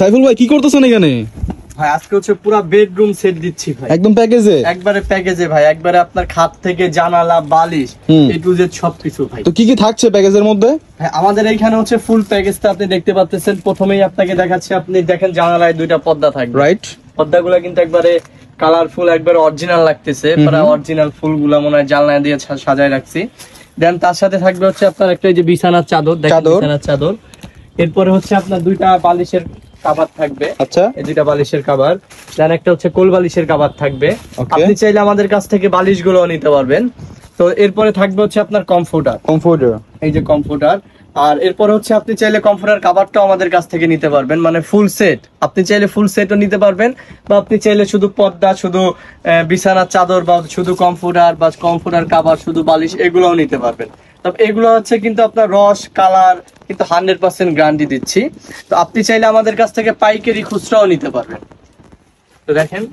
সাইফুল ভাই কি করতেছেন এখানে? ভাই আজকে হচ্ছে পুরো বেডরুম সেট দিচ্ছি ভাই, একদম প্যাকেজে। একবারে প্যাকেজে ভাই, একবারে আপনার খাট থেকে জানালা বালিশ এ টু জেড সবকিছু ভাই। তো কি কি থাকছে প্যাকেজের মধ্যে? ভাই আমাদের এইখানে হচ্ছে ফুল প্যাকেজটা আপনি দেখতে পাচ্ছেন। প্রথমেই আপনাকে দেখাচ্ছি, আপনি দেখেন জানালায় দুইটা পর্দা থাকবে, রাইট। পর্দাগুলো কিন্তু একবারে কালারফুল, একবারে অরিজিনাল লাগতেছে, পুরো অরিজিনাল ফুলগুলো মনে হয় জানলা দিয়ে সাজায় রাখছি। দেন তার সাথে থাকবে হচ্ছে আপনার একটা এই যে বিছানার চাদর, দেখেন বিছানার চাদর। এরপরে হচ্ছে আপনার দুইটা বালিশের কভার থাকবে, আচ্ছা এই দুইটা বালিশের কভার। দেন একটা হচ্ছে কোল বালিশের কভার থাকবে, আপনি চাইলে আমাদের কাছ থেকে বালিশগুলো নিতে পারবেন। তো এরপরে থাকবে হচ্ছে আপনার কমফোর্টার, এই যে কমফোর্টার। আর এরপর হচ্ছে আপনি চাইলে কমফোর্টার কভারটাও আমাদের কাছ থেকে নিতে পারবেন, মানে ফুল সেট। আপনি চাইলে ফুল সেটও নিতে পারবেন, বা আপনি চাইলে শুধু পর্দা, শুধু বিছানার চাদর, বা শুধু কমফোর্টার বা কমফোর্টার কভার, শুধু বালিশ, এগুলোও নিতে পারবেন। তবে এগুলো হচ্ছে কিন্তু আপনার রস কালার কিন্তু 100% গ্যারান্টি দিচ্ছি। তো আপনি চাইলে আমাদের কাছ থেকে পাইকারি খুচরাও নিতে পারবেন। তো দেখেন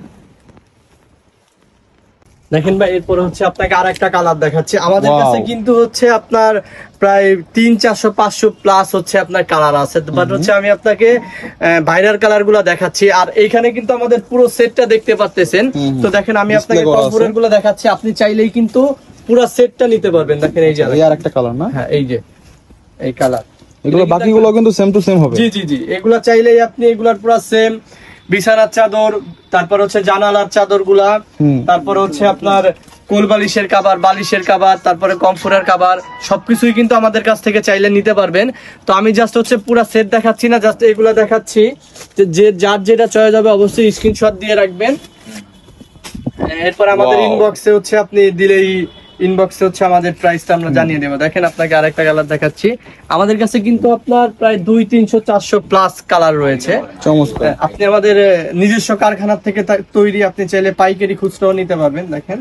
ভাই, এরপর হচ্ছে আপনাকে আরেকটা কালার দেখাচ্ছি। আমাদের কাছে কিন্তু হচ্ছে আপনার প্রায় 300-400-500 প্লাস হচ্ছে আপনার কালার আছে, বাট হচ্ছে আমি আপনাকে ভাইরাল কালার গুলা দেখাচ্ছি। আর এইখানে কিন্তু আমাদের পুরো সেটটা দেখতে পাচ্ছেন। তো দেখেন আমি আপনাকে কমফোর্টার গুলো দেখাচ্ছি, আপনি চাইলেই কিন্তু পুরো সেটটা নিতে পারবেন। দেখেন এই যে আরেকটা কালার না, হ্যাঁ এই যে এই কালার, এগুলো বাকিগুলো কিন্তু সেম টু সেম হবে। জি জি জি, এগুলা চাইলেই আপনি এগুলার পুরো সেম বিছানার চাদর, তারপর হচ্ছে জানালার চাদর গুলা, তারপর হচ্ছে আপনার কোল বালিশের কভার, বালিশের কভার, তারপরে কমফোর্টার কভার, সবকিছুই কিন্তু আমাদের কাছ থেকে চাইলে নিতে পারবেন। তো আমি জাস্ট হচ্ছে পুরো সেট দেখাচ্ছি না, জাস্ট এগুলা দেখাচ্ছি, যে যার যেটা চয়েস হবে অবশ্যই স্ক্রিনশট দিয়ে রাখবেন। এরপর আমাদের ইনবক্সে হচ্ছে আপনি দিলেই ইনবক্সে হচ্ছে আমাদের প্রাইসটা আমরা জানিয়ে দেবো। দেখেন আপনাকে আরেকটা কালার দেখাচ্ছি। আমাদের কাছে কিন্তু আপনার প্রায় 200-300-400 প্লাস কালার রয়েছে। আপনি আমাদের নিজস্ব কারখানা থেকে তৈরি, আপনি চাইলে পাইকারি খুচরাও নিতে পারবেন। দেখেন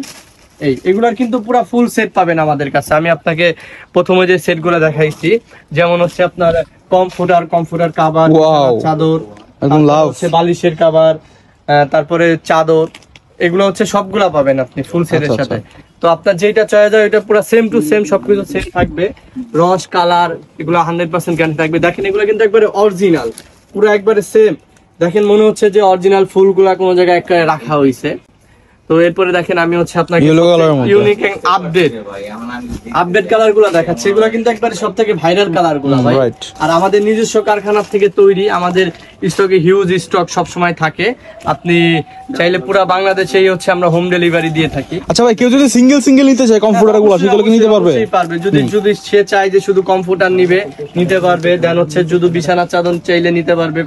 এগুলার কিন্তু পুরো ফুল সেট পাবেন আমাদের কাছে। আমি আপনাকে প্রথমে যে সেটগুলো দেখাইছি, যেমন হচ্ছে আপনার কমফোর্টার কভার, চাদর, হচ্ছে বালিশের কভার, তারপরে চাদর, এগুলো হচ্ছে সবগুলা পাবেন আপনি ফুল সেটের সাথে। তো আপনার যেটা চয়েস হয় এটা পুরো সেম টু সেম সবকিছু সেম থাকবে, রস কালার এগুলো 100% গ্যারান্টি থাকবে। দেখেন এগুলো কিন্তু একবারে অরিজিনাল, পুরো একবারে সেম। দেখেন মনে হচ্ছে যে অরিজিনাল ফুলগুলা কোনো জায়গায় একটা রাখা হয়েছে। তো এরপরে দেখেন আমি হচ্ছে আপনাকে ইউনিক আপডেট কালার গুলা দেখাচ্ছি। এগুলো কিন্তু একবারে সবথেকে ভাইরাল কালার গুলা ভাই। আর আমাদের নিজস্ব কারখানা থেকে তৈরি, আমাদের স্টকে হিউজ স্টক সব সময় থাকে। আপনি চাইলে পুরো বাংলাদেশেই হচ্ছে আমরা হোম ডেলিভারি দিয়ে থাকি। আচ্ছা ভাই, কেউ যদি সিঙ্গেল নিতে চায় কমফোর্টার গুলো, সেগুলো কি নিতে পারবে? পারবে, যদি সে চায় যে শুধু কমফোর্টার নিতে পারবে। দেন হচ্ছে যদি বিছানার চাদর চাইলে নিতে পারবে।